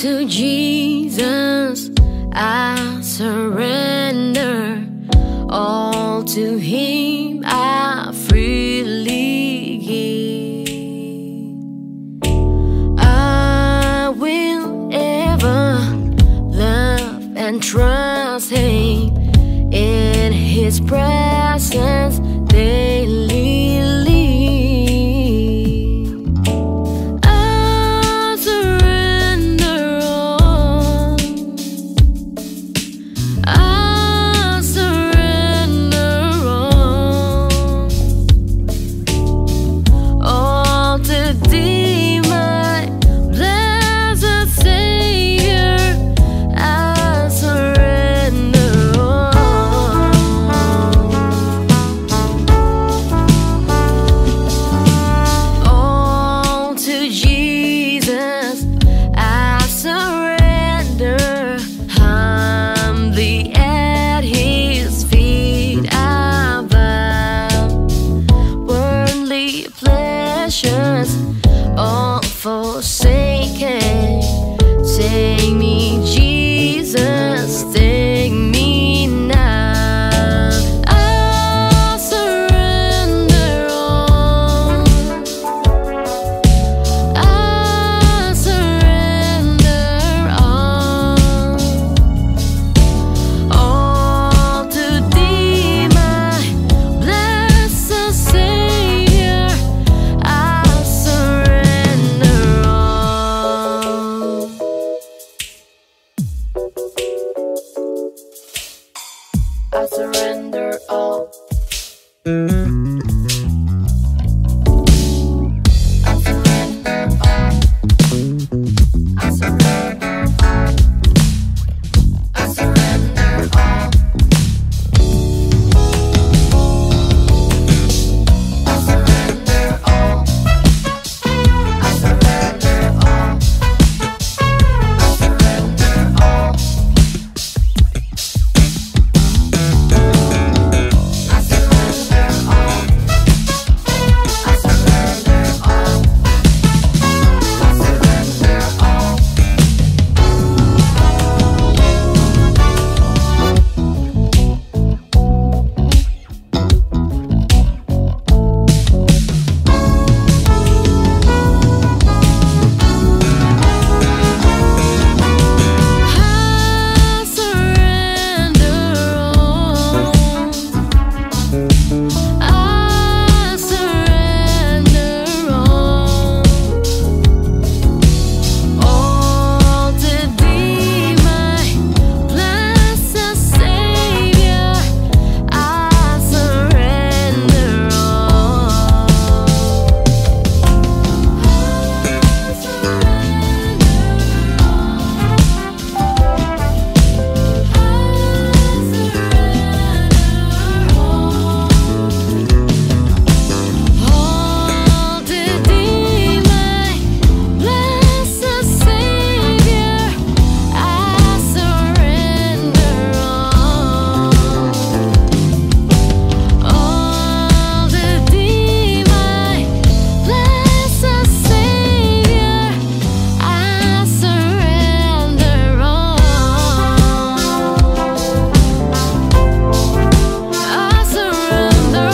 to Jesus I surrender. All to Him I freely give. I will ever love and trust Him, in His presence daily live. I surrender all. I surrender all to Thee, my blessed Savior. I surrender all to Jesus. I surrender humbly at His feet. I bow. Worldly pleasures all forsaken. Take me, Jesus, take me now. I surrender all. I surrender all to Thee, my blessed Savior. I surrender all. I surrender all. I surrender all. I surrender all. I surrender all. I surrender all. I surrender all. I surrender all. I surrender all. I surrender all. I surrender all. I surrender all. I surrender all to Thee, my blessed Savior. I surrender all. All to Thee, my blessed Savior. I surrender all to Thee, my blessed Savior. I surrender all. I surrender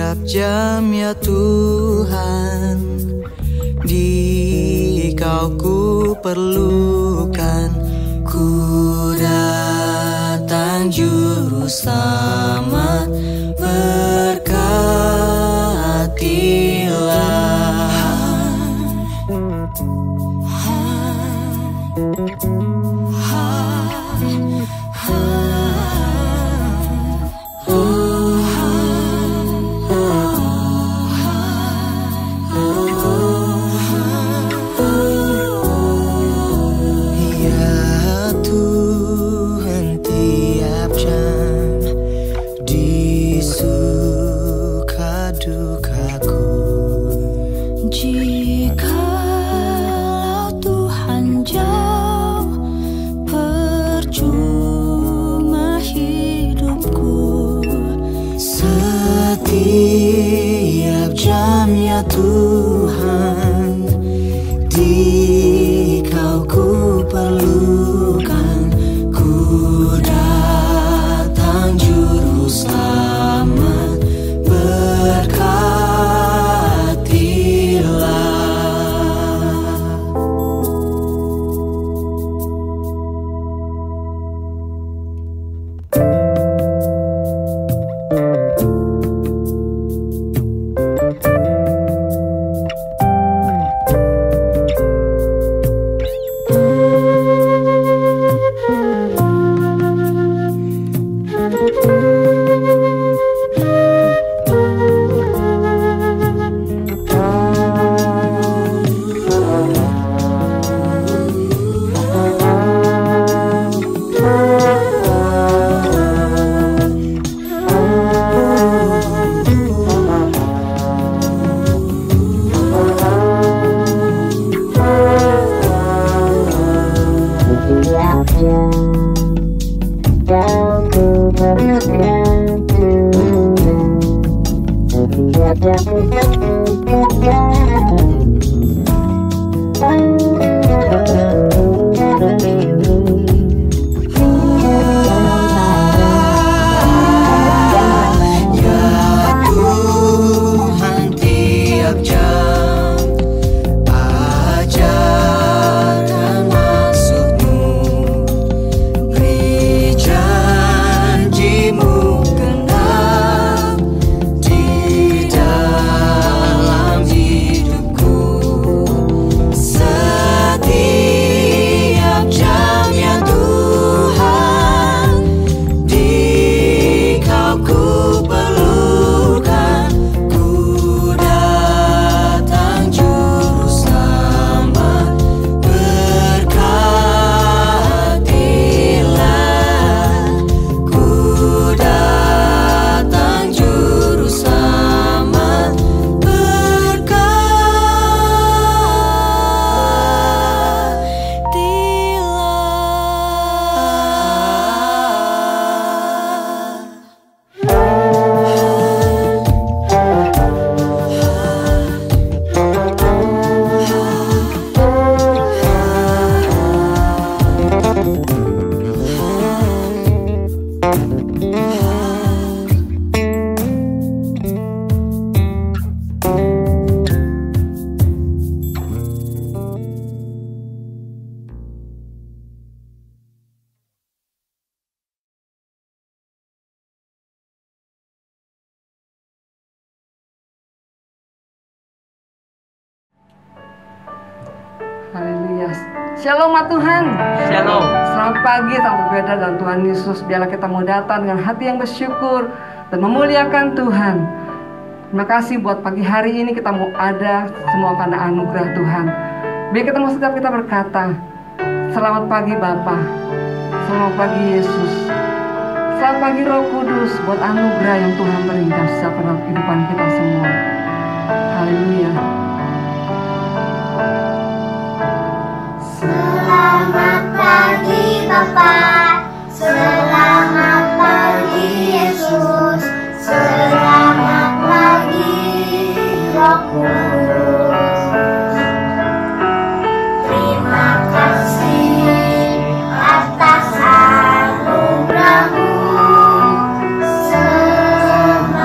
Setiap jam ya Tuhan, di Kau ku perlukan. Ku datang juru selamat, berkatilah. Jikalau Tuhan jauh, percuma hidupku. Setiap jam ya Tuhan, di Kau ku perlukan. Ku datang juru selamat, berkatilah. Haleluya. Shalom Tuhan. Shalom. Selamat pagi, salam berbeda dalam Tuhan Yesus. Biarlah kita mau datang dengan hati yang bersyukur dan memuliakan Tuhan. Terima kasih buat pagi hari ini kita mau ada semua karena anugerah Tuhan. Biar kita mau setiap kita berkata, selamat pagi Bapa, selamat pagi Yesus, selamat pagi Roh Kudus buat anugerah yang Tuhan berikan setiap dalam kehidupan kita semua. Haleluya. Selamat pagi Bapa, selamat pagi Yesus, selamat pagi Roh Kudus. Terima kasih atas anugerah-Mu semalam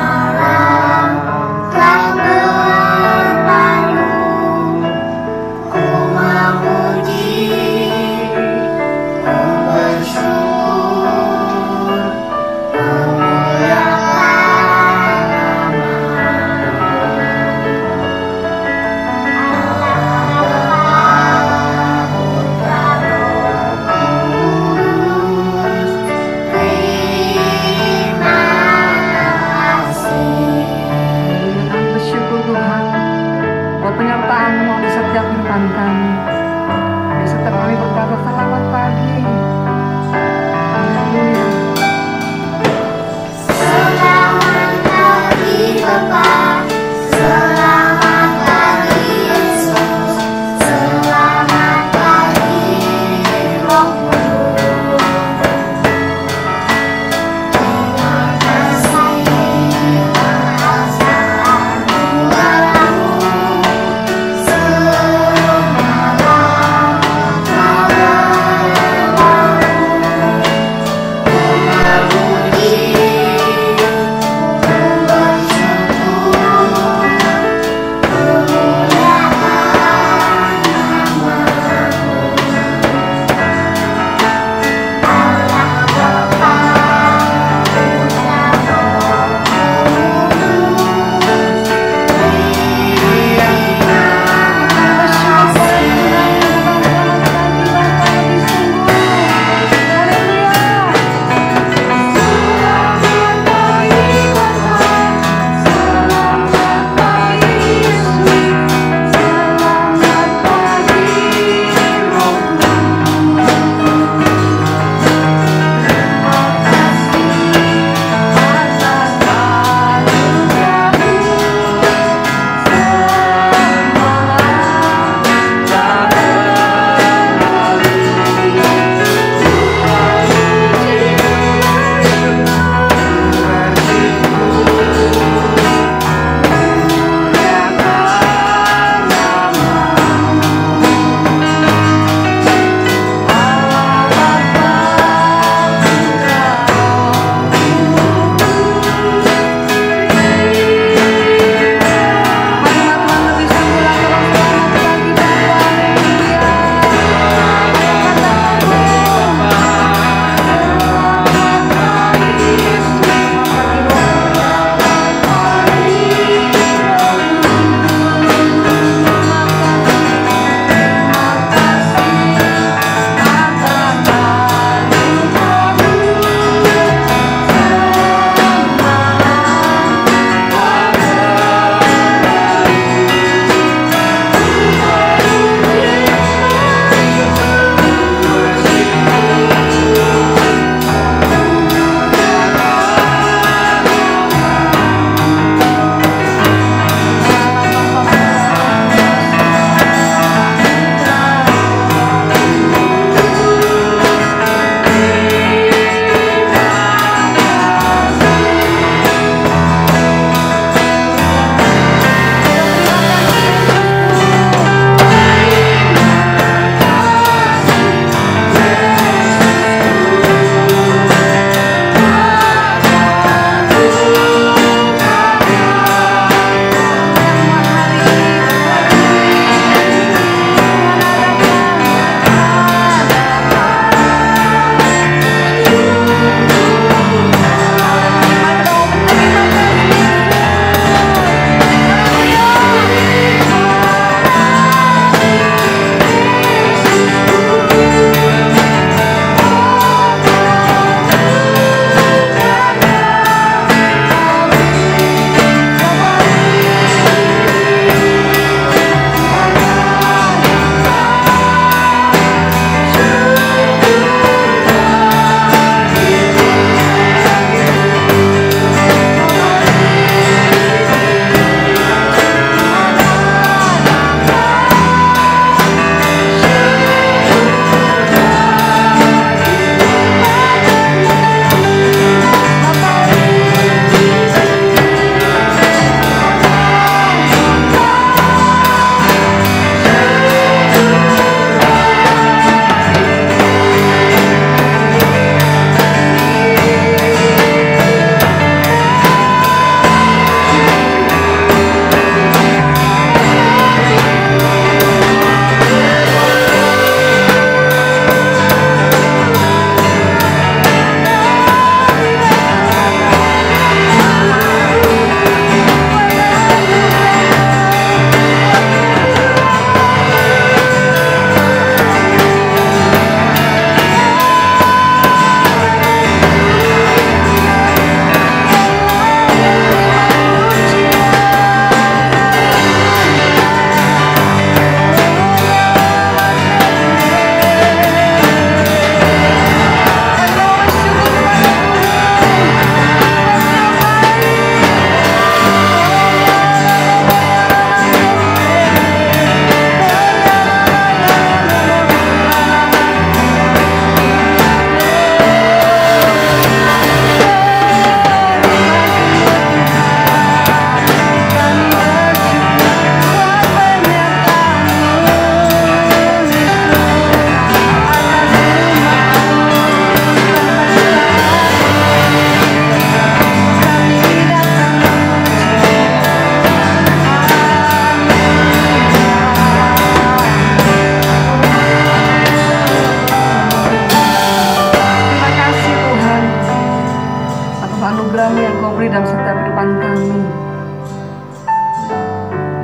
anugerah-Mu yang Kau beri dalam setiap kehidupan kami.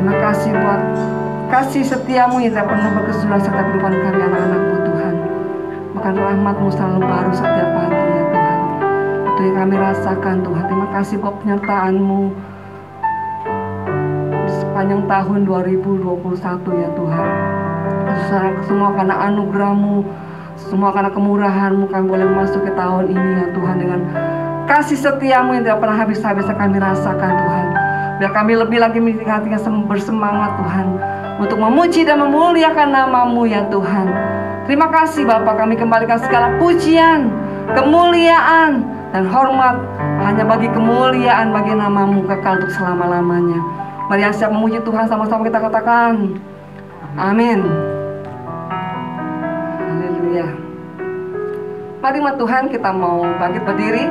Terima kasih buat kasih setia-Mu yang tidak pernah berkesudahan setiap kehidupan kami anak-anak-Mu Tuhan. Bahkan rahmat-Mu selalu baru setiap pagi ya Tuhan. Itu yang kami rasakan Tuhan. Terima kasih buat penyertaan-Mu di sepanjang tahun 2021 ya Tuhan. Semua karena anugerah-Mu, semua karena kemurahan-Mu kami boleh masuk ke tahun ini ya Tuhan, dengan kasih setia-Mu yang tidak pernah habis-habisnya kami rasakan Tuhan. Biar kami lebih lagi memiliki hati yang bersemangat Tuhan, untuk memuji dan memuliakan nama-Mu ya Tuhan. Terima kasih Bapa, kami kembalikan segala pujian, kemuliaan, dan hormat hanya bagi kemuliaan bagi nama-Mu kekal untuk selama-lamanya. Mari yang siap memuji Tuhan sama-sama kita katakan amin. Haleluya. Mari Tuhan, kita mau bangkit berdiri.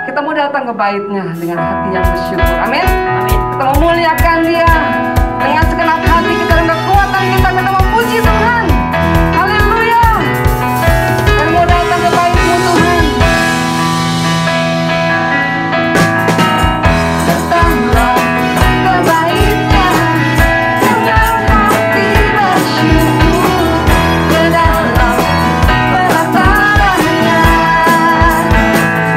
Kita mau datang ke bait-Nya dengan hati yang bersyukur. Amin. Amin. Kita mau muliakan Dia dengan segenap hati kita dan kekuatan kita. Kita mau puji Tuhan. Haleluya. Dan mau datang ke bait-Mu Tuhan. Datanglah ke bait-Nya dengan hati bersyukur ke dalam pelataran-Nya.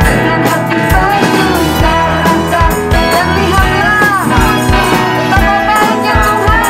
Dengan hati penuh rasa dan lihatlah betapa baiknya Tuhan.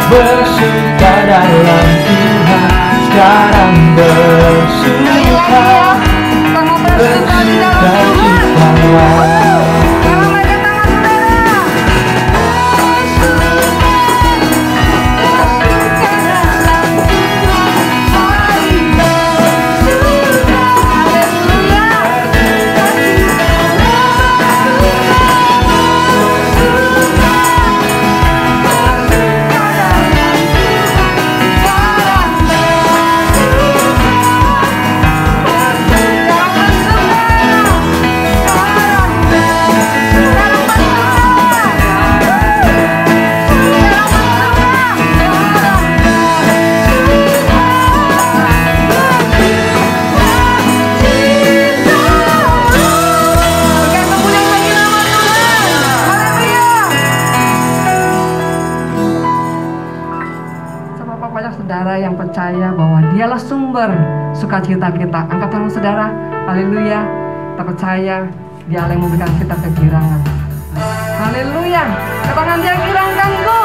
bersuka dalam Tuhan, sekarang bersuka, bersuka-citalah. Saudara yang percaya bahwa dialah sumber sukacita kita, angkat tangan saudara, haleluya. Kita percaya dialah yang memberikan kita kegirangan, haleluya. Katakan dia girangkanku.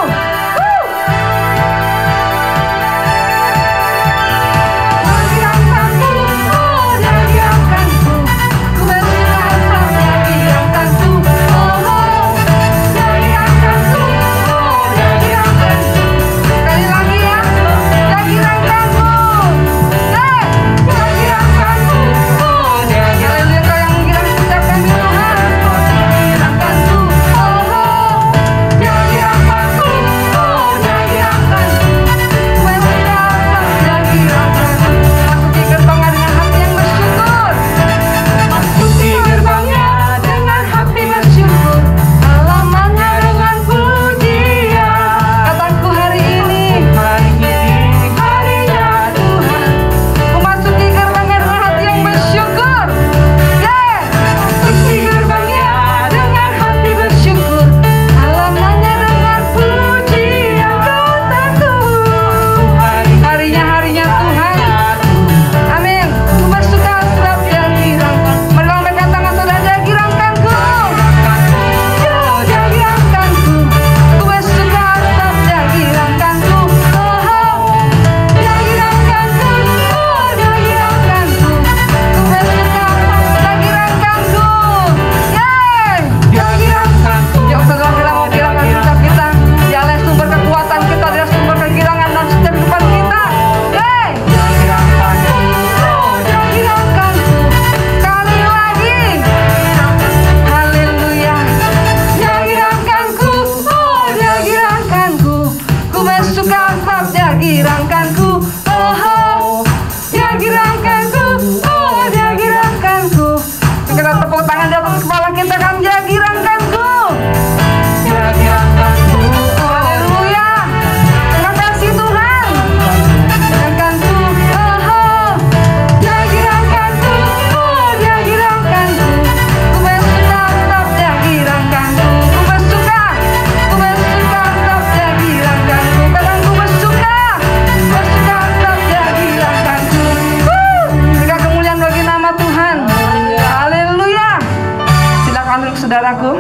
Saudaraku,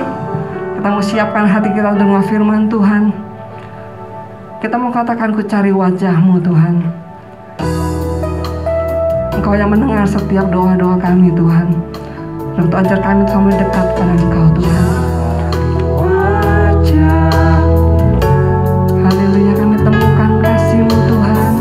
kita mau siapkan hati kita dengan firman Tuhan. Kita mau katakan, ku cari wajah-Mu Tuhan. Engkau yang mendengar setiap doa-doa kami Tuhan. Dan untuk ajar kami sampai dekat pada Engkau Tuhan. Haleluya, kami temukan kasih-Mu Tuhan.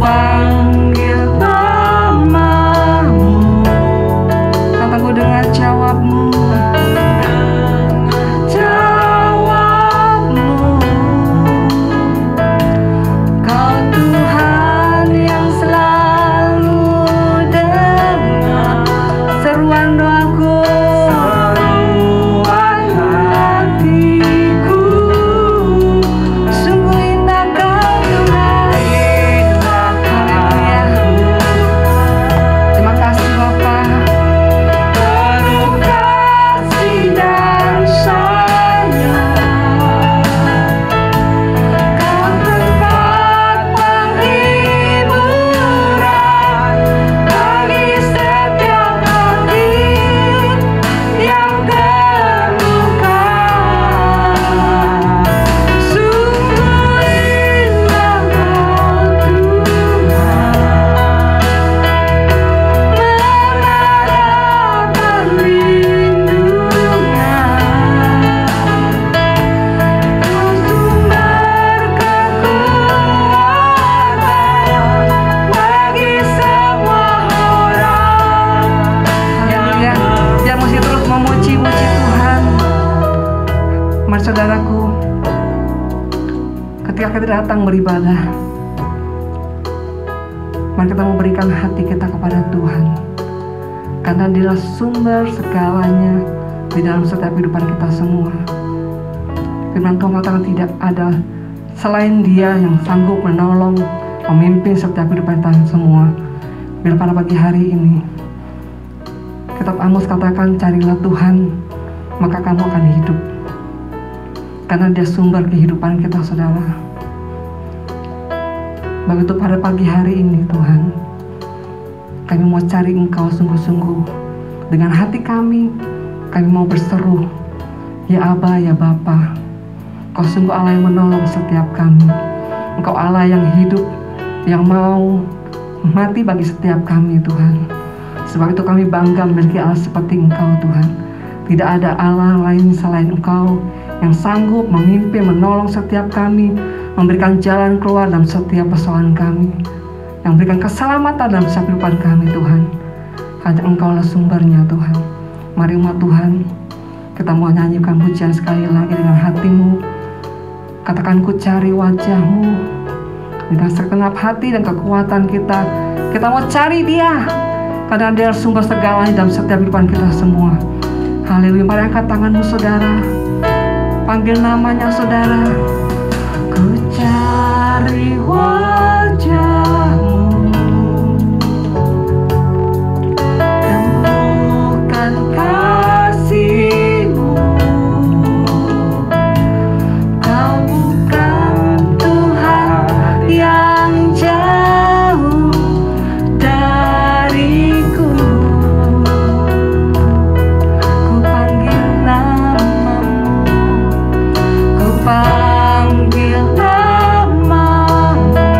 Panggil memuji-muji Tuhan. Mari saudaraku, ketika kita datang beribadah, mari kita memberikan hati kita kepada Tuhan, karena Dialah sumber segalanya di dalam setiap kehidupan kita semua. Firman Tuhan mengatakan tidak ada selain Dia yang sanggup menolong, memimpin setiap kehidupan kita semua. Bila pada pagi hari ini kitab Amos katakan, carilah Tuhan, maka kamu akan hidup. Karena Dia sumber kehidupan kita, saudara. Begitu pada pagi hari ini Tuhan, kami mau cari Engkau sungguh-sungguh. Dengan hati kami mau berseru, ya Aba, ya Bapa, Kau sungguh Allah yang menolong setiap kami. Engkau Allah yang hidup, yang mau mati bagi setiap kami Tuhan. Sebab itu kami bangga memiliki Allah seperti Engkau Tuhan. Tidak ada Allah lain selain Engkau yang sanggup memimpin, menolong setiap kami, memberikan jalan keluar dalam setiap persoalan kami, yang memberikan keselamatan dalam setiap kehidupan kami Tuhan. Hanya Engkaulah sumbernya Tuhan. Mari umat Tuhan, kita mau nyanyikan pujian sekali lagi dengan hatimu. Katakan, ku cari wajah-Mu. Dengan segenap hati dan kekuatan kita mau cari Dia, karena Dia sumber segalanya dalam setiap kehidupan kita semua. Haleluya. Mari angkat tanganmu saudara, panggil namanya saudara. Ku cari wajah-Mu, temukan kasih-Mu. Kau bukan Tuhan yang jauh dariku. Ku panggil namamu, ku panggil namamu.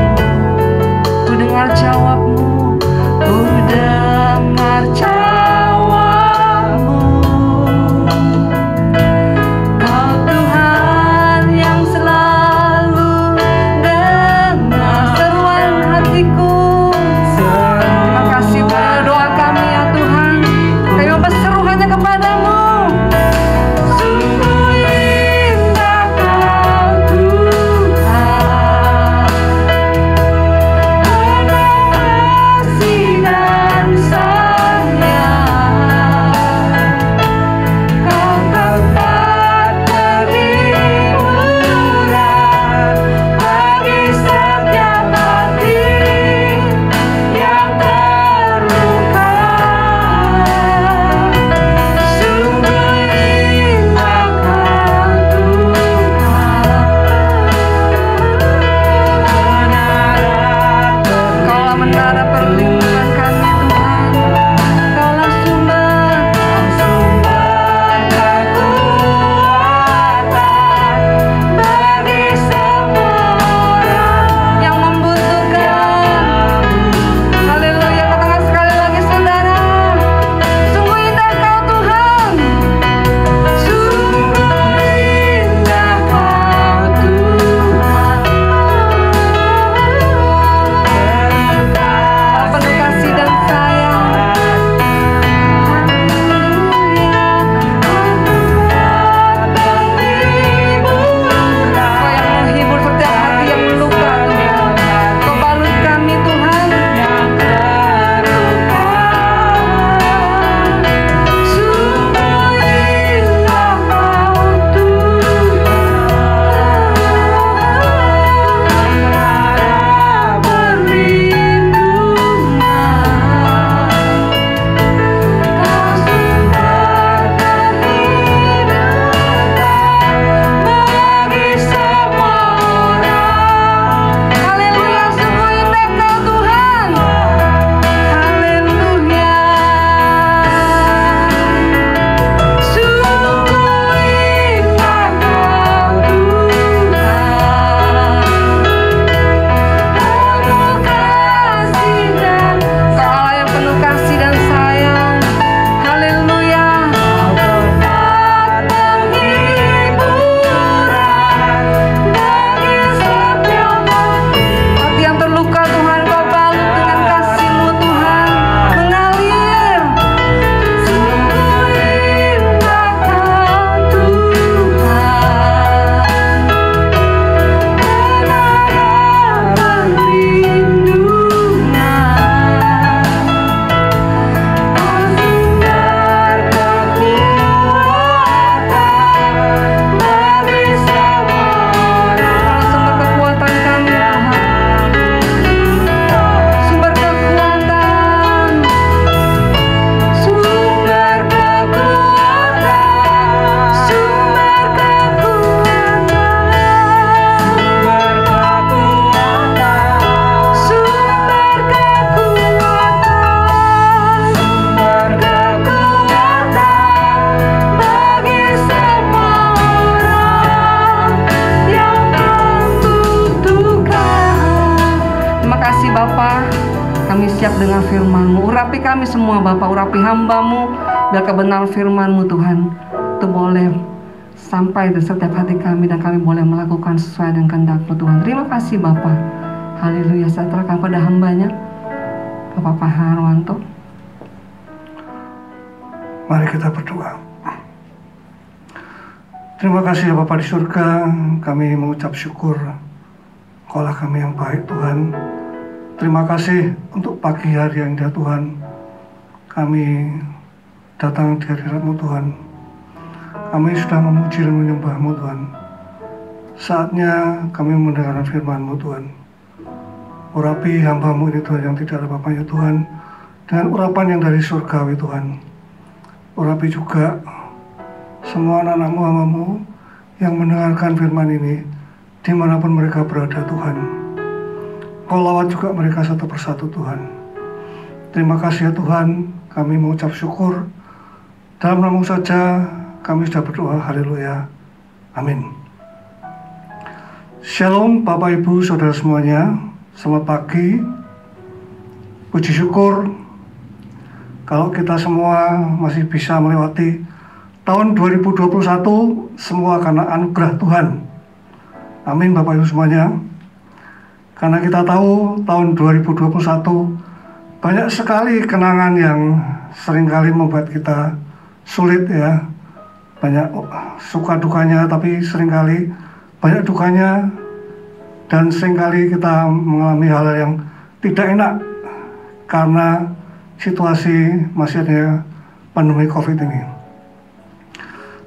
siap dengan firman-Mu. Urapi kami semua Bapa, urapi hamba-Mu, biar kebenaran firman-Mu Tuhan itu boleh sampai di setiap hati kami dan kami boleh melakukan sesuai dengan kehendak-Mu Tuhan. Terima kasih Bapa. Haleluya. Saya serahkan pada hambanya Bapak Pak Harwanto. Mari kita berdoa. Terima kasih ya Bapa di surga, kami mengucap syukur Engkaulah kami yang baik Tuhan. Terima kasih untuk pagi hari yang indah Tuhan. Kami datang di hadirat-Mu Tuhan. Kami sudah memuji dan menyembah-Mu Tuhan. Saatnya kami mendengarkan firman-Mu Tuhan. Urapi hamba-Mu ini Tuhan yang tidak ada apa-apanya Tuhan, dengan urapan yang dari surgawi Tuhan. Urapi juga semua anak-anak-Mu, hamba-Mu yang mendengarkan firman ini dimanapun mereka berada Tuhan. Kau lawat juga mereka satu persatu Tuhan. Terima kasih ya Tuhan, kami mengucap syukur. Dalam nama-Mu saja kami sudah berdoa, haleluya, amin. Shalom Bapak Ibu Saudara semuanya, selamat pagi. Puji syukur kalau kita semua masih bisa melewati tahun 2021 semua karena anugerah Tuhan. Amin Bapak Ibu semuanya. Karena kita tahu tahun 2021 banyak sekali kenangan yang seringkali membuat kita sulit ya. Banyak suka dukanya, tapi seringkali banyak dukanya, dan seringkali kita mengalami hal yang tidak enak karena situasi masih ada pandemi COVID ini.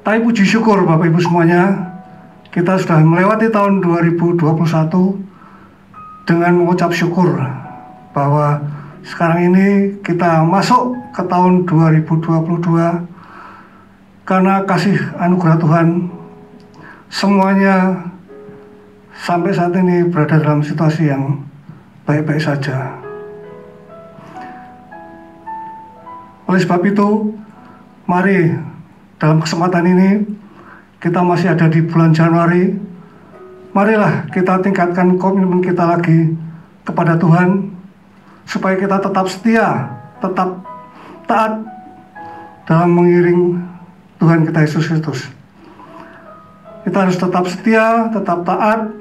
Tapi puji syukur Bapak Ibu semuanya, kita sudah melewati tahun 2021 dengan mengucap syukur bahwa sekarang ini kita masuk ke tahun 2022 karena kasih anugerah Tuhan. Semuanya sampai saat ini berada dalam situasi yang baik-baik saja. Oleh sebab itu, mari dalam kesempatan ini, kita masih ada di bulan Januari. Marilah kita tingkatkan komitmen kita lagi kepada Tuhan, supaya kita tetap setia, tetap taat dalam mengiring Tuhan kita Yesus Kristus. Kita harus tetap setia, tetap taat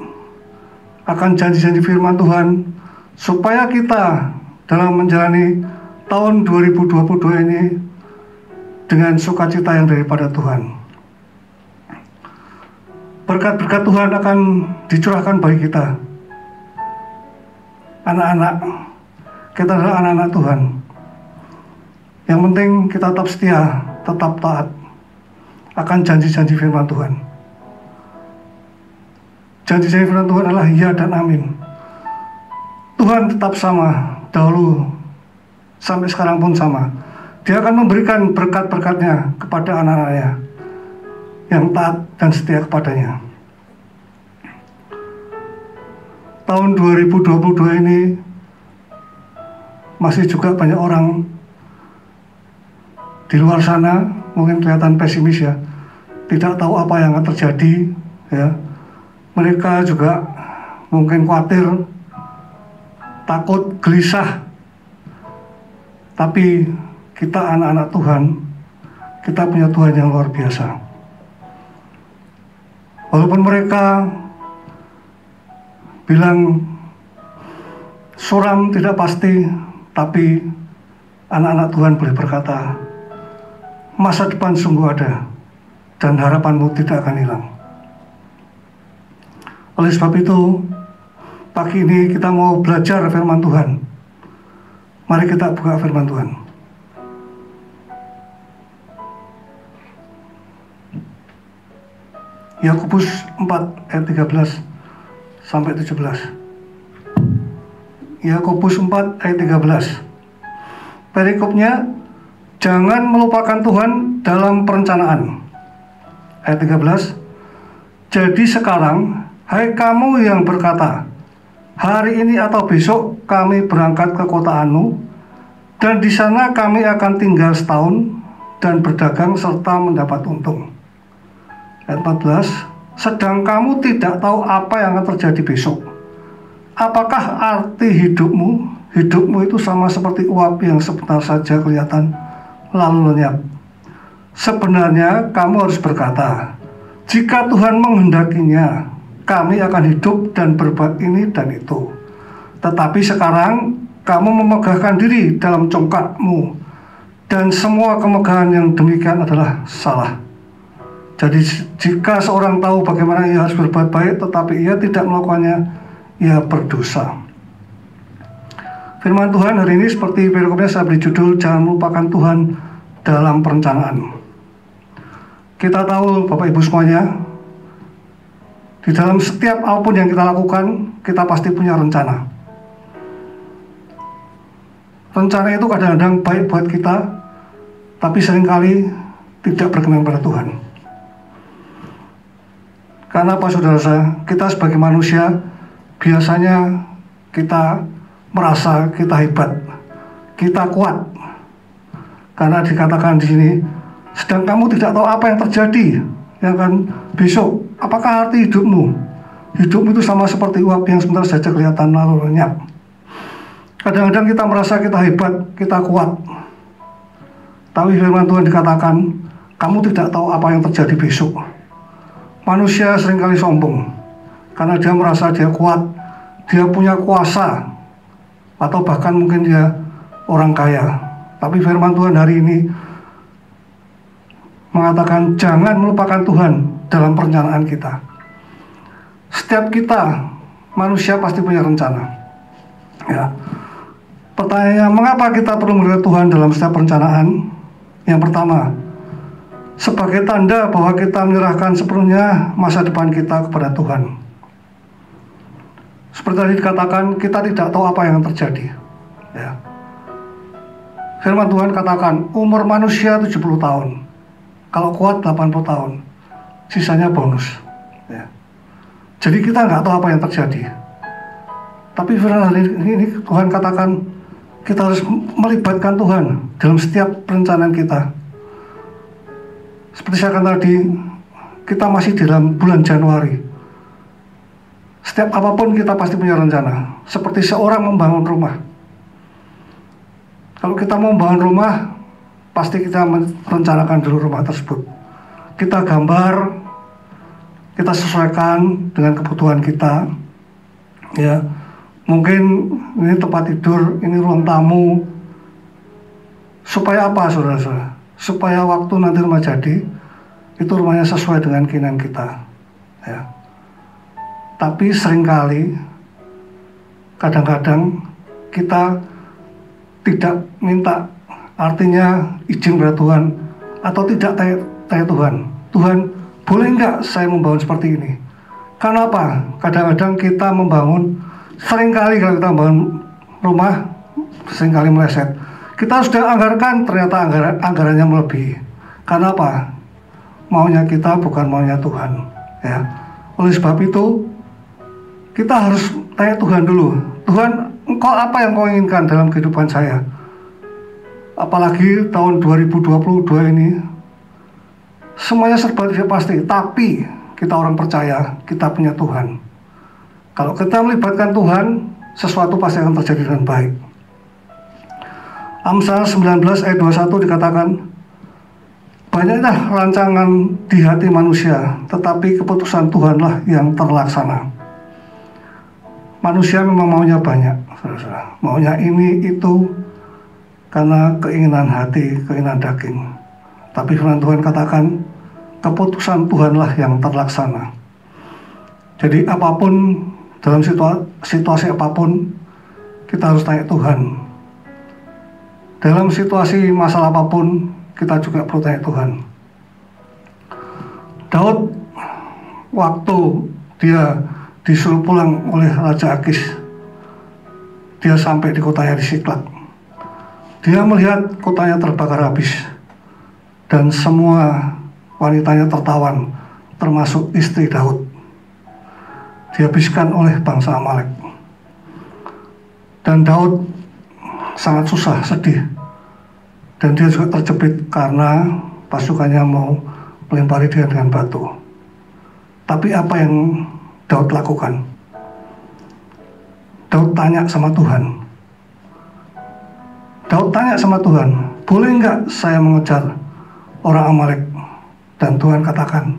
akan janji-janji firman Tuhan, supaya kita dalam menjalani tahun 2022 ini dengan sukacita yang daripada Tuhan. Berkat-berkat Tuhan akan dicurahkan bagi kita. Anak-anak, kita adalah anak-anak Tuhan. Yang penting kita tetap setia, tetap taat akan janji-janji firman Tuhan. Janji-janji firman Tuhan adalah ya dan amin. Tuhan tetap sama, dahulu sampai sekarang pun sama. Dia akan memberikan berkat-berkatnya kepada anak-anaknya yang taat dan setia kepadanya. Tahun 2022 ini masih juga banyak orang di luar sana mungkin kelihatan pesimis ya, tidak tahu apa yang akan terjadi ya. Mereka juga mungkin khawatir, takut, gelisah. Tapi kita anak-anak Tuhan, kita punya Tuhan yang luar biasa. Walaupun mereka bilang suram tidak pasti, tapi anak-anak Tuhan boleh berkata, masa depan sungguh ada, dan harapanmu tidak akan hilang. Oleh sebab itu, pagi ini kita mau belajar firman Tuhan. Mari kita buka firman Tuhan. Yakobus 4 ayat 13 sampai 17. Yakobus 4 ayat 13. Perikopnya, jangan melupakan Tuhan dalam perencanaan. Ayat 13. Jadi sekarang, hai kamu yang berkata, hari ini atau besok kami berangkat ke kota Anu, dan di sana kami akan tinggal setahun dan berdagang serta mendapat untung. Ayat 14, sedang kamu tidak tahu apa yang akan terjadi besok. Apakah arti hidupmu hidupmu itu sama seperti uap yang sebentar saja kelihatan lalu lenyap. Sebenarnya kamu harus berkata, jika Tuhan menghendakinya, kami akan hidup dan berbuat ini dan itu. Tetapi sekarang kamu memegahkan diri dalam congkakmu, dan semua kemegahan yang demikian adalah salah. Jadi jika seorang tahu bagaimana ia harus berbuat baik, tetapi ia tidak melakukannya, ia berdosa. Firman Tuhan hari ini seperti perikopnya saya beri judul, jangan melupakan Tuhan dalam perencanaan. Kita tahu Bapak Ibu semuanya, di dalam setiap apapun yang kita lakukan, kita pasti punya rencana. Rencana itu kadang-kadang baik buat kita, tapi seringkali tidak berkenan pada Tuhan. Karena apa saudara saya, kita sebagai manusia biasanya kita merasa kita hebat, kita kuat. Karena dikatakan di sini, sedang kamu tidak tahu apa yang terjadi, yang akan besok. Apakah arti hidupmu? Hidupmu itu sama seperti uap yang sebentar saja kelihatan lalu lenyap. Kadang-kadang kita merasa kita hebat, kita kuat. Tapi firman Tuhan dikatakan, kamu tidak tahu apa yang terjadi besok. Manusia seringkali sombong, karena dia merasa dia kuat, dia punya kuasa, atau bahkan mungkin dia orang kaya. Tapi firman Tuhan hari ini mengatakan jangan melupakan Tuhan dalam perencanaan kita. Setiap kita manusia pasti punya rencana. Ya. Pertanyaannya, mengapa kita perlu melihat Tuhan dalam setiap perencanaan? Yang pertama, sebagai tanda bahwa kita menyerahkan sepenuhnya masa depan kita kepada Tuhan. Seperti tadi dikatakan, kita tidak tahu apa yang terjadi. Ya. Firman Tuhan katakan, umur manusia 70 tahun. Kalau kuat 80 tahun. Sisanya bonus. Ya. Jadi kita nggak tahu apa yang terjadi. Tapi firman ini Tuhan katakan, kita harus melibatkan Tuhan dalam setiap perencanaan kita. Seperti saya katakan tadi, kita masih dalam bulan Januari. Setiap apapun kita pasti punya rencana. Seperti seorang membangun rumah. Kalau kita mau membangun rumah, pasti kita merencanakan dulu rumah tersebut. Kita gambar, kita sesuaikan dengan kebutuhan kita. Ya, mungkin ini tempat tidur, ini ruang tamu. Supaya apa, saudara-saudara? Supaya waktu nanti rumah jadi, itu rumahnya sesuai dengan keinginan kita. Ya. Tapi seringkali, kadang-kadang kita tidak minta, artinya izin kepada Tuhan, atau tidak tanya Tuhan. Tuhan, boleh nggak saya membangun seperti ini? Karena apa? Kadang-kadang kita membangun, seringkali kalau kita membangun rumah, seringkali meleset. Kita sudah anggarkan, ternyata anggarannya melebihi. Karena apa? Maunya kita bukan maunya Tuhan. Ya. Oleh sebab itu, kita harus tanya Tuhan dulu. Tuhan, Engkau apa yang Kau inginkan dalam kehidupan saya? Apalagi tahun 2022 ini, semuanya serba tidak pasti. Tapi kita orang percaya, kita punya Tuhan. Kalau kita melibatkan Tuhan, sesuatu pasti akan terjadi dengan baik. Amsal 19 ayat 21 dikatakan, banyaklah rancangan di hati manusia, tetapi keputusan Tuhanlah yang terlaksana. Manusia memang maunya banyak, saudara-saudara. Maunya ini, itu, karena keinginan hati, keinginan daging. Tapi firman Tuhan katakan, keputusan Tuhanlah yang terlaksana. Jadi apapun, dalam situasi apapun, kita harus tanya Tuhan. Dalam situasi masalah apapun, kita juga perlu tanya Tuhan. Daud, waktu dia disuruh pulang oleh Raja Akis, dia sampai di kotanya di Siklak. Dia melihat kotanya terbakar habis, dan semua wanitanya tertawan, termasuk istri Daud. Dihabiskan oleh bangsa Amalek. Dan Daud sangat susah, sedih. Dan dia juga terjepit karena pasukannya mau melempari dia dengan batu. Tapi apa yang Daud lakukan? Daud tanya sama Tuhan. Daud tanya sama Tuhan, boleh nggak saya mengejar orang Amalek? Dan Tuhan katakan,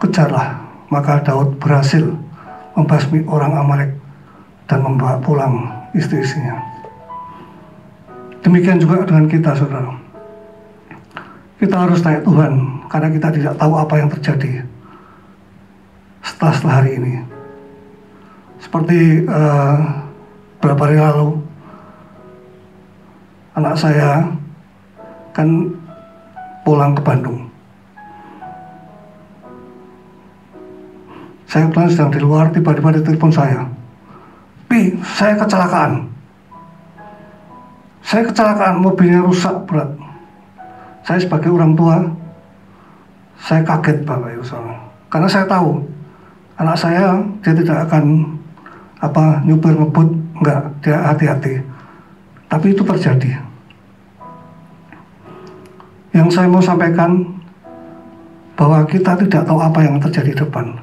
kejarlah. Maka Daud berhasil membasmi orang Amalek dan membawa pulang istri-istrinya. Demikian juga dengan kita, saudara. Kita harus tanya Tuhan, karena kita tidak tahu apa yang terjadi setelah hari ini. Seperti beberapa hari lalu, anak saya kan pulang ke Bandung. Saya kebetulan sedang di luar, tiba-tiba ditelepon saya, "Pi, saya kecelakaan. Saya kecelakaan, mobilnya rusak berat." Saya sebagai orang tua, saya kaget, Bapak Ibu Saudara. Karena saya tahu anak saya, dia tidak akan nyupir ngebut, enggak, dia hati-hati. Tapi itu terjadi. Yang saya mau sampaikan bahwa kita tidak tahu apa yang terjadi di depan.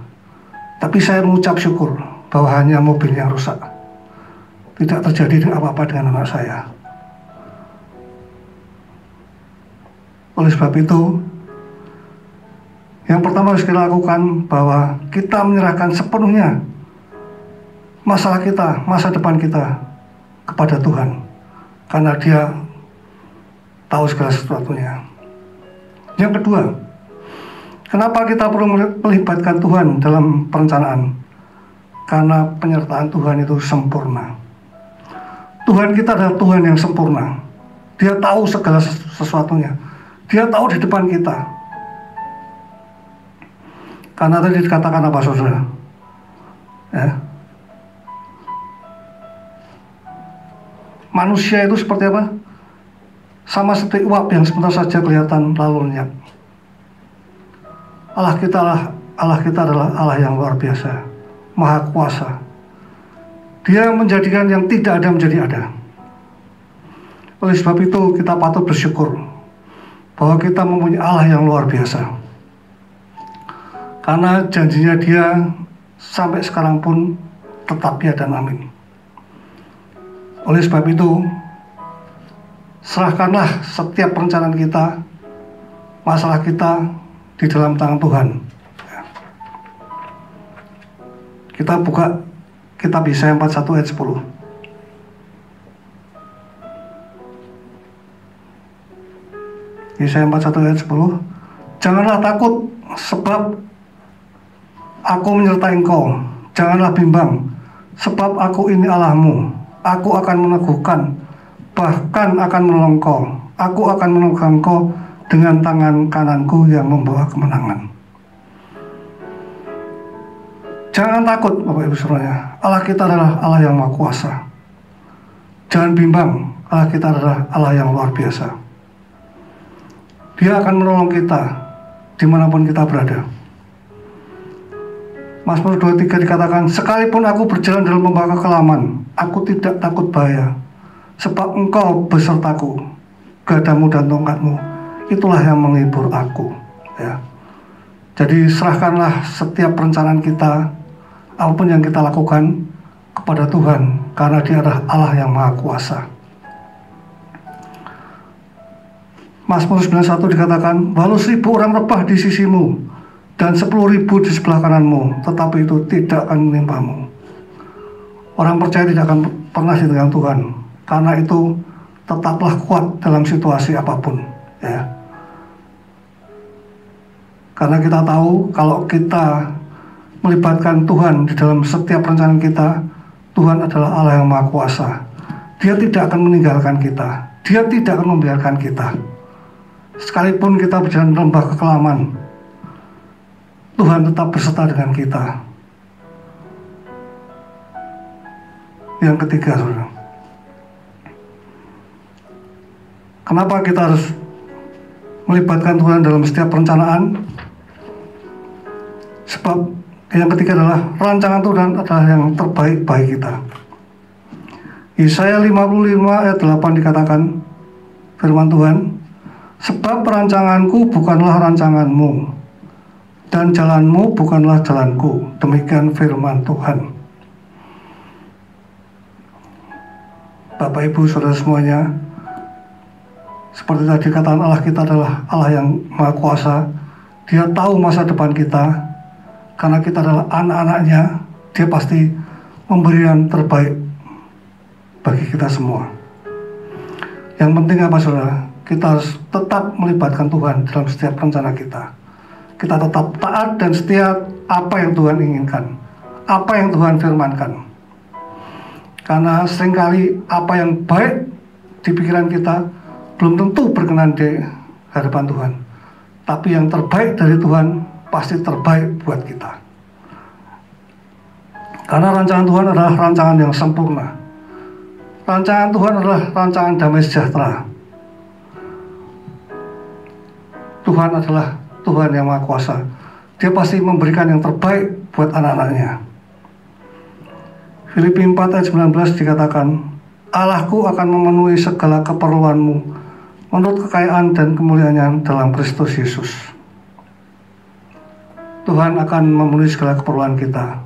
Tapi saya mengucap syukur bahwa hanya mobil yang rusak. Tidak terjadi apa-apa dengan anak saya. Oleh sebab itu, yang pertama harus kita lakukan bahwa kita menyerahkan sepenuhnya masalah kita, masa depan kita kepada Tuhan. Karena Dia tahu segala sesuatunya. Yang kedua, kenapa kita perlu melibatkan Tuhan dalam perencanaan? Karena penyertaan Tuhan itu sempurna. Tuhan kita adalah Tuhan yang sempurna. Dia tahu segala sesuatunya. Dia tahu di depan kita. Karena tadi dikatakan apa, saudara? Ya. Manusia itu seperti apa? Sama seperti uap yang sebentar saja kelihatan lalu lenyap. Allah kita adalah Allah yang luar biasa, Maha Kuasa. Dia menjadikan yang tidak ada menjadi ada. Oleh sebab itu kita patut bersyukur bahwa kita mempunyai Allah yang luar biasa. Karena janjinya Dia sampai sekarang pun tetap ya dan amin. Oleh sebab itu, serahkanlah setiap perencanaan kita, masalah kita di dalam tangan Tuhan. Kita buka kitab Yesaya 41 ayat 10. Yesaya 41 ayat 10. Janganlah takut, sebab aku menyertai engkau. Janganlah bimbang, sebab aku ini Allahmu. Aku akan meneguhkan, bahkan akan menolong kau. Aku akan meneguhkan kau dengan tangan kananku yang membawa kemenangan. Jangan takut, Bapak Ibu Saudara. Allah kita adalah Allah yang Maha Kuasa. Jangan bimbang, Allah kita adalah Allah yang luar biasa. Dia akan menolong kita dimanapun kita berada. Mazmur 23 dikatakan, sekalipun aku berjalan dalam lembah kekelaman, aku tidak takut bahaya, sebab engkau besertaku, gadamu dan tongkatmu, itulah yang menghibur aku. Ya. Jadi serahkanlah setiap perencanaan kita, apapun yang kita lakukan, kepada Tuhan, karena Dia adalah Allah yang Maha Kuasa. Mazmur 91 dikatakan, walau 1000 orang rebah di sisimu dan 10.000 di sebelah kananmu, tetapi itu tidak akan menimpamu. Orang percaya tidak akan pernah ditinggalkan Tuhan. Karena itu tetaplah kuat dalam situasi apapun, ya. Karena kita tahu kalau kita melibatkan Tuhan di dalam setiap perencanaan kita, Tuhan adalah Allah yang Maha Kuasa. Dia tidak akan meninggalkan kita. Dia tidak akan membiarkan kita. Sekalipun kita berjalan lembah kekelaman, Tuhan tetap berserta dengan kita. Yang ketiga, saudara, kenapa kita harus melibatkan Tuhan dalam setiap perencanaan? Sebab yang ketiga adalah rancangan Tuhan adalah yang terbaik bagi kita. Yesaya 55 ayat 8 dikatakan firman Tuhan, sebab perancanganku bukanlah rancanganmu, dan jalanmu bukanlah jalanku. Demikian firman Tuhan. Bapak Ibu Saudara semuanya, seperti tadi katakan, Allah kita adalah Allah yang Maha Kuasa. Dia tahu masa depan kita. Karena kita adalah anak-anaknya, Dia pasti memberi yang terbaik bagi kita semua. Yang penting apa saudara? Kita harus tetap melibatkan Tuhan dalam setiap rencana kita. Kita tetap taat dan setia apa yang Tuhan inginkan, apa yang Tuhan firmankan. Karena seringkali apa yang baik di pikiran kita belum tentu berkenan di hadapan Tuhan. Tapi yang terbaik dari Tuhan pasti terbaik buat kita. Karena rancangan Tuhan adalah rancangan yang sempurna. Rancangan Tuhan adalah rancangan damai sejahtera. Tuhan adalah Tuhan yang Maha Kuasa. Dia pasti memberikan yang terbaik buat anak-anaknya. Filipi 4 ayat 19 dikatakan, Allahku akan memenuhi segala keperluanmu menurut kekayaan dan kemuliaannya dalam Kristus Yesus. Tuhan akan memenuhi segala keperluan kita.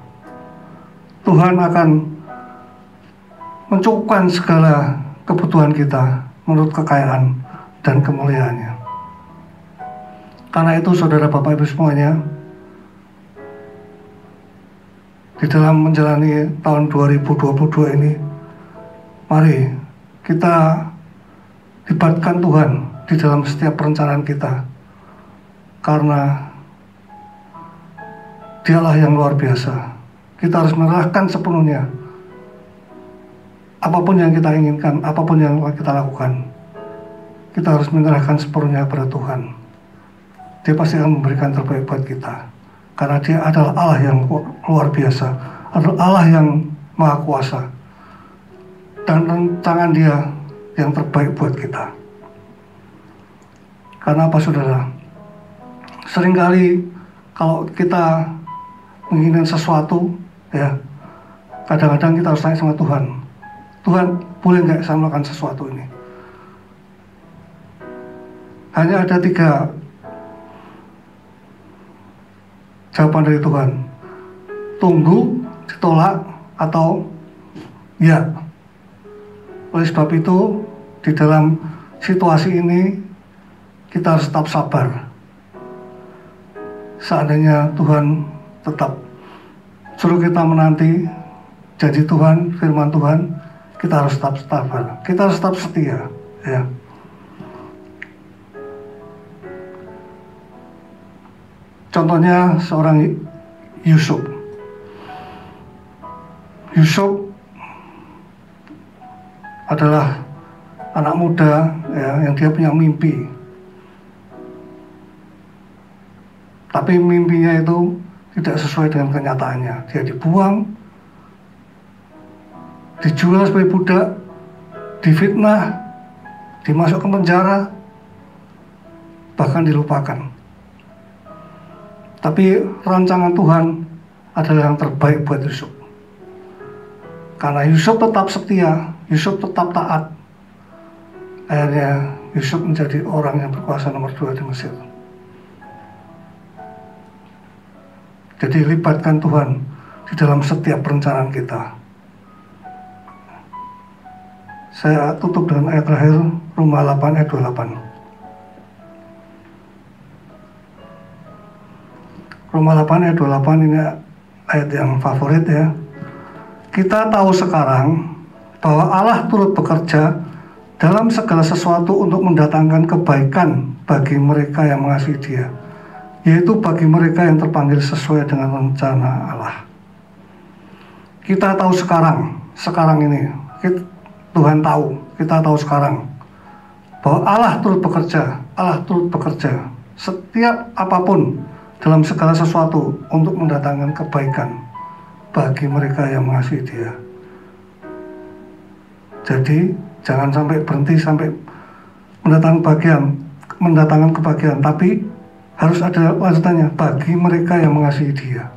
Tuhan akan mencukupkan segala kebutuhan kita menurut kekayaan dan kemuliaannya. Karena itu saudara Bapak Ibu semuanya, di dalam menjalani tahun 2022 ini, mari kita libatkan Tuhan di dalam setiap perencanaan kita. Karena Dialah yang luar biasa. Kita harus menyerahkan sepenuhnya. Apapun yang kita inginkan, apapun yang kita lakukan, kita harus menyerahkan sepenuhnya kepada Tuhan. Dia pasti akan memberikan terbaik buat kita. Karena Dia adalah Allah yang luar biasa, adalah Allah yang Maha Kuasa, dan rancangan Dia yang terbaik buat kita. Karena apa saudara? Seringkali kalau kita menginginkan sesuatu, ya kadang-kadang kita harus tanya sama Tuhan. Tuhan, boleh nggak saya melakukan sesuatu ini? Hanya ada 3 jawaban dari Tuhan. Tunggu, ditolak, atau ya. Oleh sebab itu, di dalam situasi ini kita harus tetap sabar. Seandainya Tuhan tetap suruh kita menanti janji Tuhan, firman Tuhan, kita harus tetap sabar. Kita harus tetap setia, ya. Contohnya seorang Yusuf. Yusuf adalah anak muda, ya, yang dia punya mimpi. Tapi mimpinya itu tidak sesuai dengan kenyataannya. Dia dibuang, dijual sebagai budak, difitnah, dimasukkan penjara, bahkan dilupakan. Tapi rancangan Tuhan adalah yang terbaik buat Yusuf. Karena Yusuf tetap setia, Yusuf tetap taat. Akhirnya Yusuf menjadi orang yang berkuasa nomor 2 di Mesir. Jadi libatkan Tuhan di dalam setiap perencanaan kita. Saya tutup dengan ayat terakhir, Roma 8 ayat 28. Roma 8 ayat 28 ini ayat yang favorit, ya. Kita tahu sekarang bahwa Allah turut bekerja dalam segala sesuatu untuk mendatangkan kebaikan bagi mereka yang mengasihi Dia, yaitu bagi mereka yang terpanggil sesuai dengan rencana Allah. Kita tahu sekarang ini, Tuhan tahu, kita tahu sekarang bahwa Allah turut bekerja setiap apapun dalam segala sesuatu untuk mendatangkan kebaikan bagi mereka yang mengasihi Dia. Jadi jangan sampai berhenti sampai mendatangkan kebahagiaan, tapi harus ada lanjutannya, bagi mereka yang mengasihi Dia.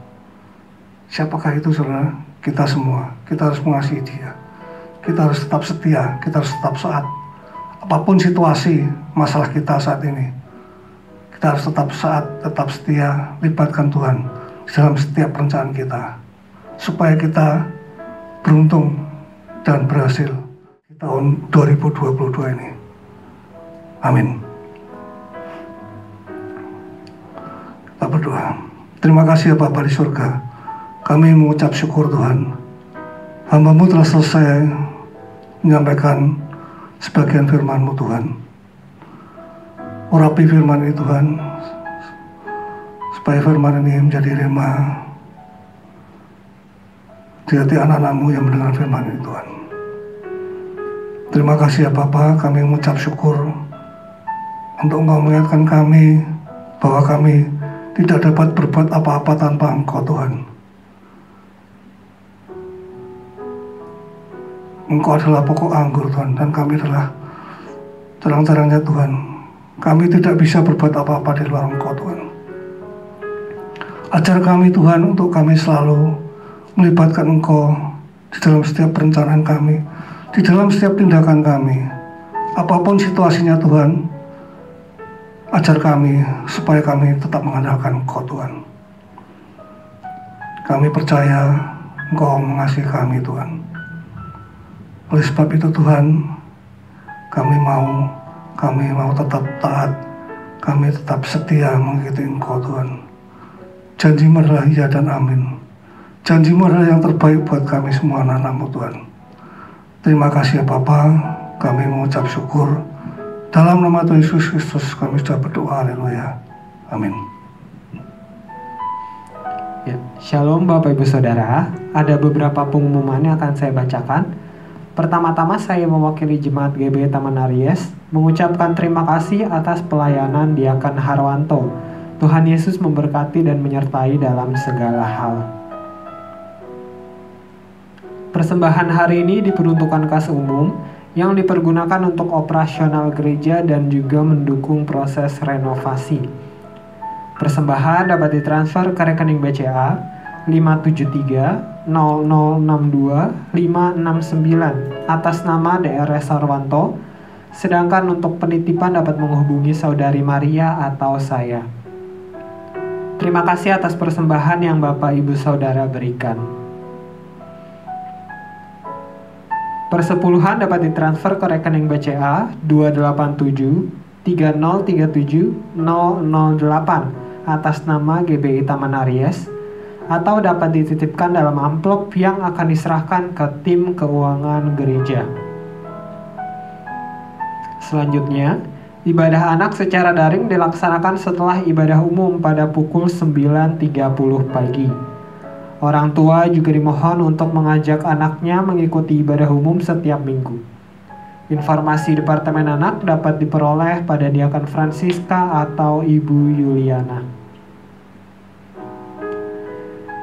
Siapakah itu saudara? Kita semua. Kita harus mengasihi Dia. Kita harus tetap setia, kita harus tetap taat. Apapun situasi masalah kita saat ini, kita harus tetap taat, tetap setia, libatkan Tuhan dalam setiap perencanaan kita, supaya kita beruntung dan berhasil. tahun 2022 ini. Amin. Kita berdoa. Terima kasih ya Bapa di surga. Kami mengucap syukur Tuhan. Hamba-Mu telah selesai menyampaikan sebagian firman-Mu Tuhan. Urapi firman ini Tuhan, supaya firman ini menjadi rema di hati anak-anak-Mu yang mendengar firman ini Tuhan. Terima kasih ya Bapa, kami mengucap syukur untuk Engkau mengingatkan kami bahwa kami tidak dapat berbuat apa-apa tanpa Engkau Tuhan. Engkau adalah pokok anggur Tuhan, dan kami adalah terang-terangnya Tuhan. Kami tidak bisa berbuat apa-apa di luar Engkau Tuhan. Ajar kami Tuhan untuk kami selalu melibatkan Engkau di dalam setiap perencanaan kami, di dalam setiap tindakan kami. Apapun situasinya Tuhan, ajar kami supaya kami tetap mengandalkan Engkau Tuhan. Kami percaya Engkau mengasihi kami Tuhan. Oleh sebab itu Tuhan, kami mau tetap taat, kami tetap setia mengikuti Engkau Tuhan. Janji-Mu adalah iya dan amin. Janji-Mu adalah yang terbaik buat kami semua anak-anak-Mu Tuhan. Terima kasih ya Bapa, kami mengucap syukur. Dalam nama Tuhan Yesus Kristus kami sudah berdoa, haleluya. Amin. Ya, Shalom Bapak Ibu Saudara, ada beberapa pengumuman yang akan saya bacakan. Pertama-tama saya mewakili Jemaat GBI Taman Aries mengucapkan terima kasih atas pelayanan Diakan Harwanto. Tuhan Yesus memberkati dan menyertai dalam segala hal. Persembahan hari ini diperuntukkan kas umum yang dipergunakan untuk operasional gereja dan juga mendukung proses renovasi. Persembahan dapat ditransfer ke rekening BCA 573-0062-569 atas nama DRS Harwanto, sedangkan untuk penitipan dapat menghubungi Saudari Maria atau saya. Terima kasih atas persembahan yang Bapak Ibu Saudara berikan. Persepuluhan dapat ditransfer ke rekening BCA 287-3037-008 atas nama GBI Taman Aries, atau dapat dititipkan dalam amplop yang akan diserahkan ke tim keuangan gereja. Selanjutnya, ibadah anak secara daring dilaksanakan setelah ibadah umum pada pukul 9.30 pagi. Orang tua juga dimohon untuk mengajak anaknya mengikuti ibadah umum setiap minggu. Informasi Departemen Anak dapat diperoleh pada Diakan Francisca atau Ibu Yuliana.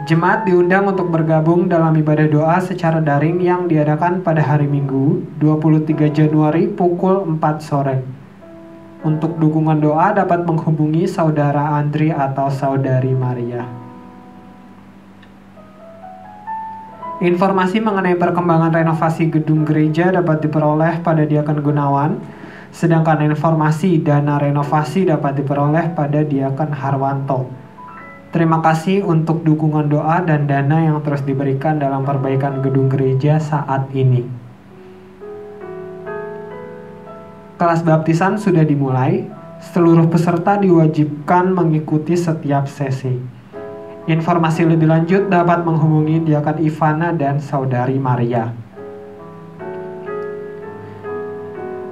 Jemaat diundang untuk bergabung dalam ibadah doa secara daring yang diadakan pada hari Minggu 23 Januari pukul 4 sore. Untuk dukungan doa dapat menghubungi Saudara Andri atau Saudari Maria. Informasi mengenai perkembangan renovasi gedung gereja dapat diperoleh pada Diakan Gunawan, sedangkan informasi dana renovasi dapat diperoleh pada Diakan Harwanto. Terima kasih untuk dukungan doa dan dana yang terus diberikan dalam perbaikan gedung gereja saat ini. Kelas baptisan sudah dimulai, seluruh peserta diwajibkan mengikuti setiap sesi. Informasi lebih lanjut dapat menghubungi Diakan Ivana dan Saudari Maria.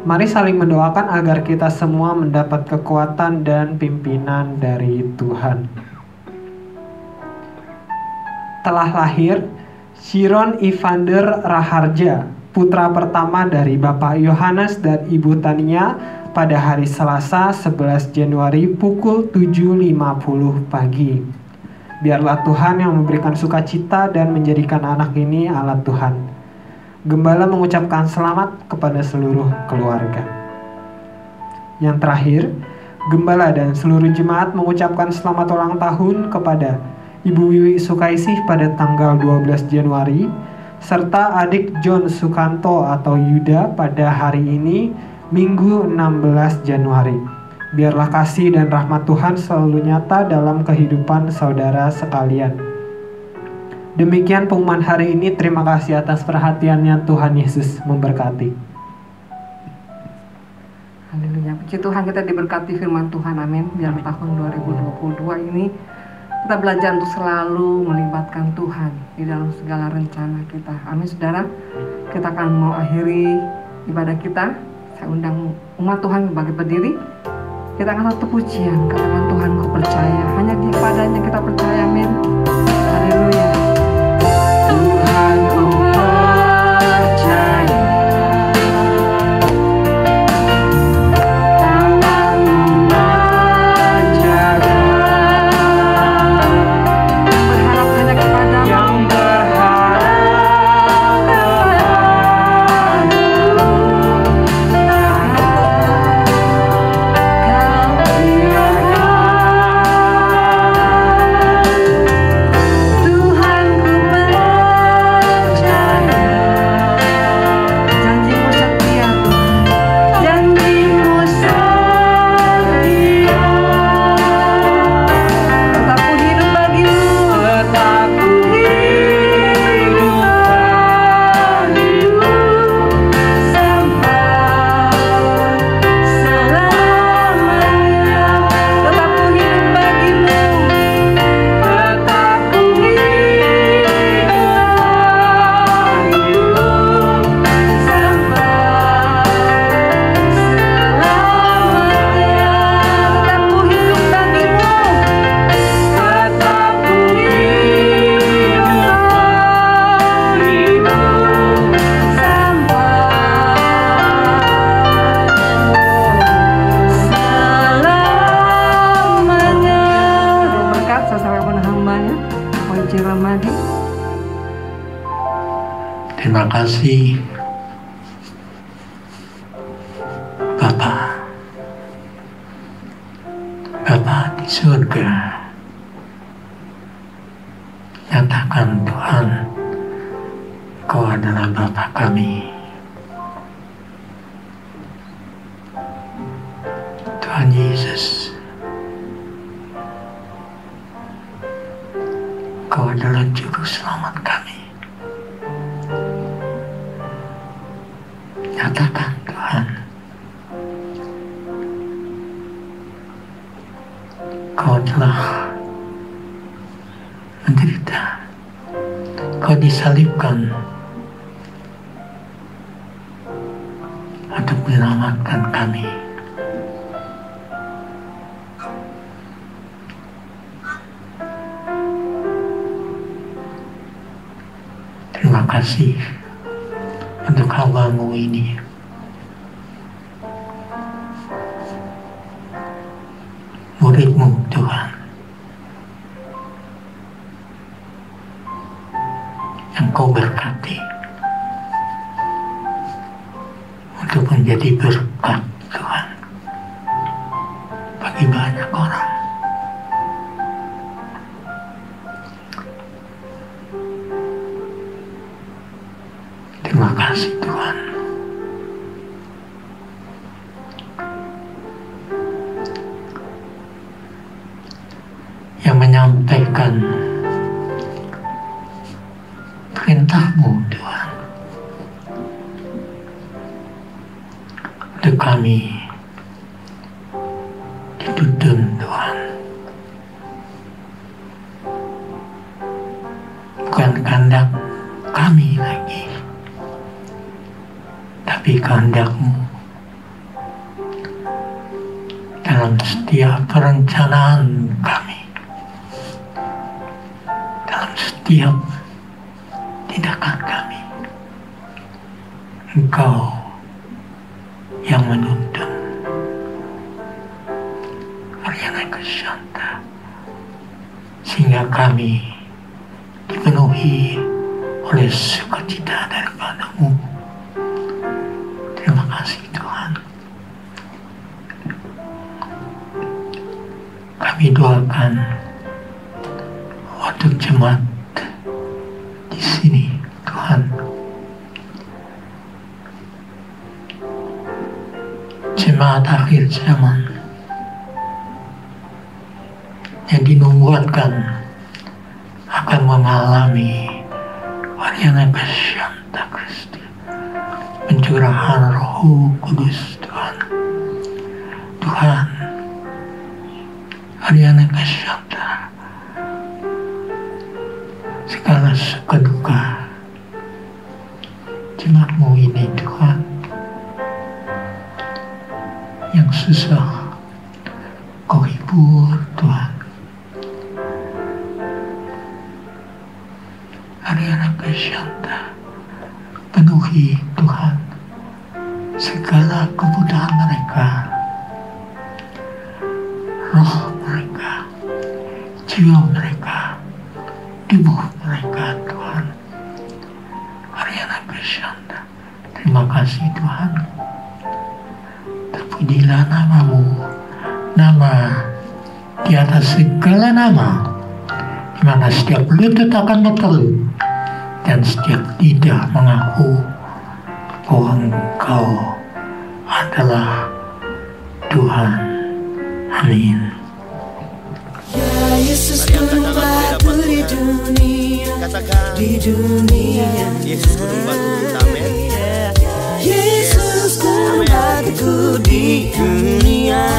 Mari saling mendoakan agar kita semua mendapat kekuatan dan pimpinan dari Tuhan. Telah lahir Shiron Ivander Raharja, putra pertama dari Bapak Yohanes dan Ibu Tania pada hari Selasa 11 Januari pukul 7.50 pagi. Biarlah Tuhan yang memberikan sukacita dan menjadikan anak ini alat Tuhan. Gembala mengucapkan selamat kepada seluruh keluarga. Yang terakhir, Gembala dan seluruh jemaat mengucapkan selamat ulang tahun kepada Ibu Wiwi Sukaisih pada tanggal 12 Januari, serta adik John Sukanto atau Yuda pada hari ini, Minggu 16 Januari. Biarlah kasih dan rahmat Tuhan selalu nyata dalam kehidupan saudara sekalian. Demikian pengumuman hari ini. Terima kasih atas perhatiannya. Tuhan Yesus memberkati. Puji Tuhan kita diberkati firman Tuhan, amin. Biar tahun 2022 ini kita belajar untuk selalu melibatkan Tuhan di dalam segala rencana kita. Amin saudara. Kita akan mau akhiri ibadah kita. Saya undang umat Tuhan bagi berdiri. Kita akan satu pujian, katakan Tuhan ku percaya. Hanya di padanya kita percaya, amin. Haleluya. Tuhan ku percaya. Terima kasih Bapa di surga. Nyatakan Tuhan, Kau adalah Bapa kami. Tuhan Yesus, Kau adalah Juru Selamat kami. Nyatakan Tuhan, Kau telah menderita, Kau disalibkan untuk menyelamatkan kami. Terima kasih untuk hamba-Mu ini. Murid-Mu Tuhan, yang Kau berkati untuk menjadi berkat Tuhan bagi banyak orang. Terima kasih Tuhan. Yang menyampaikan perintah-Mu Tuhan untuk kami dituntun Tuhan. Bukan kehendak kami lagi, tapi kehendak-Mu dalam setiap perencanaan kami, dalam setiap tindakan kami. Engkau yang menuntun. Ariana Kesanta, sehingga kami dipenuhi oleh sukacita daripada-Mu. Terima kasih Tuhan. Kami doakan untuk jemaat di sini Tuhan. Jemaat akhir zaman yang dinubuatkan akan mengalami Ariana Kesanta Kristi, pencurahan Roh Kudus Tuhan. Tuhan, Ariana Kasyanta, segala suka duka jemaatmu ini Tuhan, yang susah Kau hibur Tuhan. Ariana Kasyanta, penuhi Tuhan segala kebutuhan mereka, roh mereka, jiwa mereka, tubuh mereka Tuhan. Ariana Kasyanta, terima kasih Tuhan. Terpujilah nama-Mu, nama di atas segala nama, di mana setiap lutut akan bertelut dan setiap lidah mengaku bahwa Engkau adalah Tuhan. Amin. Ya Yesus gunung batu di dunia, di dunia. Yesus gunung batu kita, amin. Yesus gunung batu di dunia.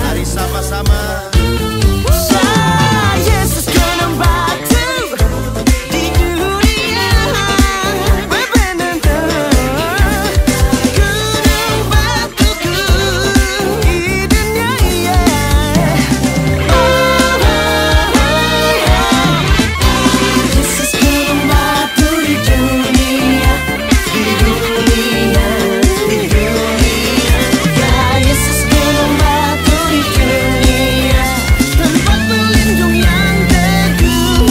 Mari sama-sama. Yesus gunung batu di dunia. Gunung batuku di dunia. Yesus gunung batu di dunia, di dunia, di dunia. Ya Yesus gunung batu di dunia, tempat berlindung yang teguh,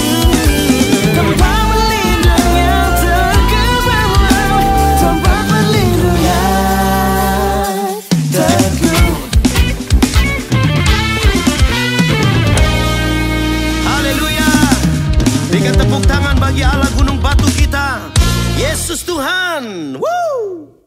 tempat berlindung yang teguh, tempat berlindung yang teguh. Haleluya. Berikan tepuk tangan bagi Allah gunung batu kita, Yesus Tuhan. Woo!